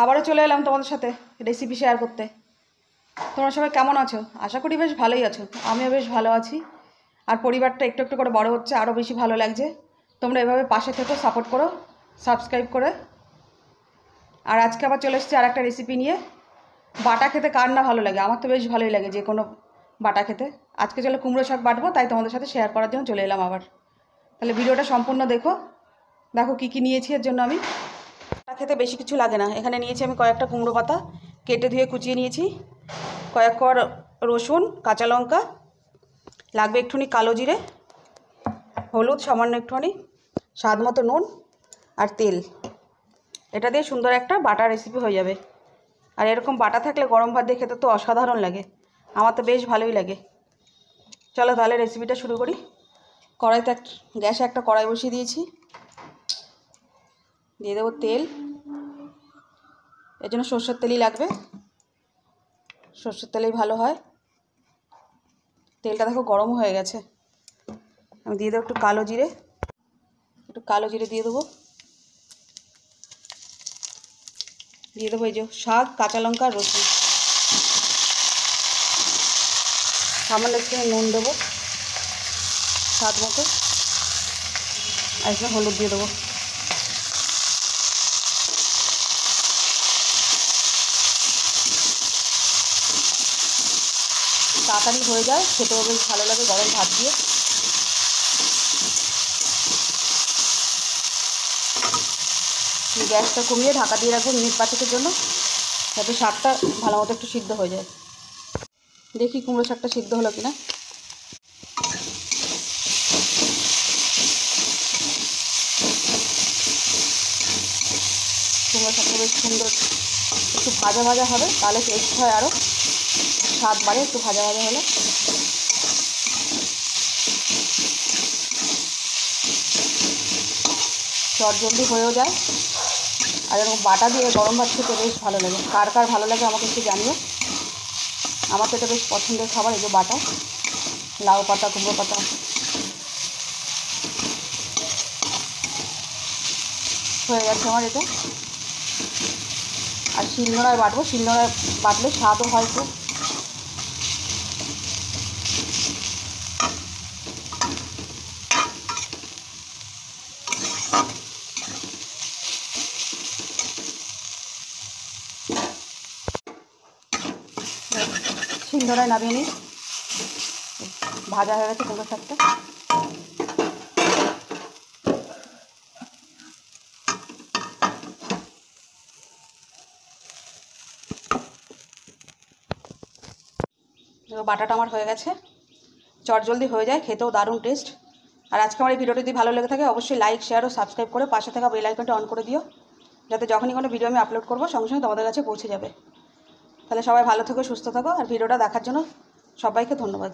আবারও চলে এলাম তোমাদের সাথে রেসিপি শেয়ার করতে। তোমরা সবাই কেমন আছো? আশা করি বেশ ভালোই আছো। আমিও বেশ ভালো আছি। আর পরিবারটা একটু একটু করে বড় হচ্ছে, আরও বেশি ভালো লাগছে। তোমরা এভাবে পাশে থেকো, সাপোর্ট করো সাবস্ক্রাইব করে। আর আজকে আবার চলে এসেছি আর একটা রেসিপি নিয়ে। বাটা খেতে কার না ভালো লাগে? আমার তো বেশ ভালোই লাগে যে কোনো বাটা খেতে। আজকে চলো কুমড়ো শাক বাটবো, তাই তোমাদের সাথে শেয়ার করার জন্য চলে এলাম আবার। তাহলে ভিডিওটা সম্পূর্ণ দেখো। দেখো কী কী নিয়েছি এর জন্য আমি। বাটা খেতে বেশি কিছু লাগে না। এখানে নিয়েছি আমি কয়েকটা কুমড়ো পাতা, কেটে ধুয়ে কুচিয়ে নিয়েছি। কয়েক কোয়া রসুন, কাঁচা লঙ্কা, লাগবে একটুখানি কালো জিরে, হলুদ সামান্য একটুখানি, স্বাদ মতো নুন আর তেল। এটা দিয়ে সুন্দর একটা বাটা রেসিপি হয়ে যাবে। আর এরকম বাটা থাকলে গরম ভাত দিয়ে খেতে তো অসাধারণ লাগে। আমার তো বেশ ভালোই লাগে। চলো তাহলে রেসিপিটা শুরু করি। কড়াইতে গ্যাসে একটা কড়াই বসিয়ে দিয়েছি। দিয়ে দেবো তেল। এর জন্য সর্ষের তেলই লাগবে, সর্ষের তেলেই ভালো হয়। তেলটা দেখো গরম হয়ে গেছে। আমি দিয়ে দেবো একটু কালো জিরে, দিয়ে দেবো। দিয়ে দেবো এই যে শাক, কাঁচা লঙ্কা, রসুন। সামান্য একটু নুন দেবো স্বাদ মতো, আর একটু হলুদ দিয়ে দেবো। তাড়াতাড়ি হয়ে যায়, খেতেও বেশ ভালো লাগে গরম ভাত দিয়ে। গ্যাসটা কমিয়ে ঢাকা দিয়ে রাখবো মিনিট 5-এর জন্য, যাতে শাকটা ভালো মতো একটু সিদ্ধ হয়ে যায়। দেখি কুমড়ো শাকটা সিদ্ধ হলো কিনা। কুমড়ো শাকটা বেশ সুন্দর একটু ভাজা ভাজা হবে, তাহলে টেস্ট হয়, আরও স্বাদ বাড়ে একটু ভাজা ভাজা হলে। চটজলদি হয়েও যায়। আর এরকম বাটা দিয়ে গরম ভাত খেতে বেশ ভালো লাগে। কার কার ভালো লাগে আমাকে একটু জানিও। আমার তো এটা বেশ পছন্দের খাবার, এই যে বাটা লাউ পাতা, কুমড়ো পাতা। হয়ে গেছে আমার এটা। আর শিলনোড়ায় বাটবো, শিলনোড়ায় বাটলে স্বাদও হয় খুব। শিলনোড়ায় নামিয়ে নিই। ভাজা হয়ে গেছে কুমড়ো শাকটা। বাটাটা আমার হয়ে গেছে। চটজলদি হয়ে যায়, খেতেও দারুণ টেস্ট। আর আজকে আমার এই ভিডিওটি যদি ভালো লেগে থাকে অবশ্যই লাইক, শেয়ার ও সাবস্ক্রাইব করে পাশে থাকা বেল আইকনটা অন করে দিও, যাতে যখনই কোনো ভিডিও আমি আপলোড করবো সঙ্গে সঙ্গে তোমাদের কাছে পৌঁছে যাবে। তাহলে সবাই ভালো থেকো, সুস্থ থাকো। আর ভিডিওটা দেখার জন্য সবাইকে ধন্যবাদ।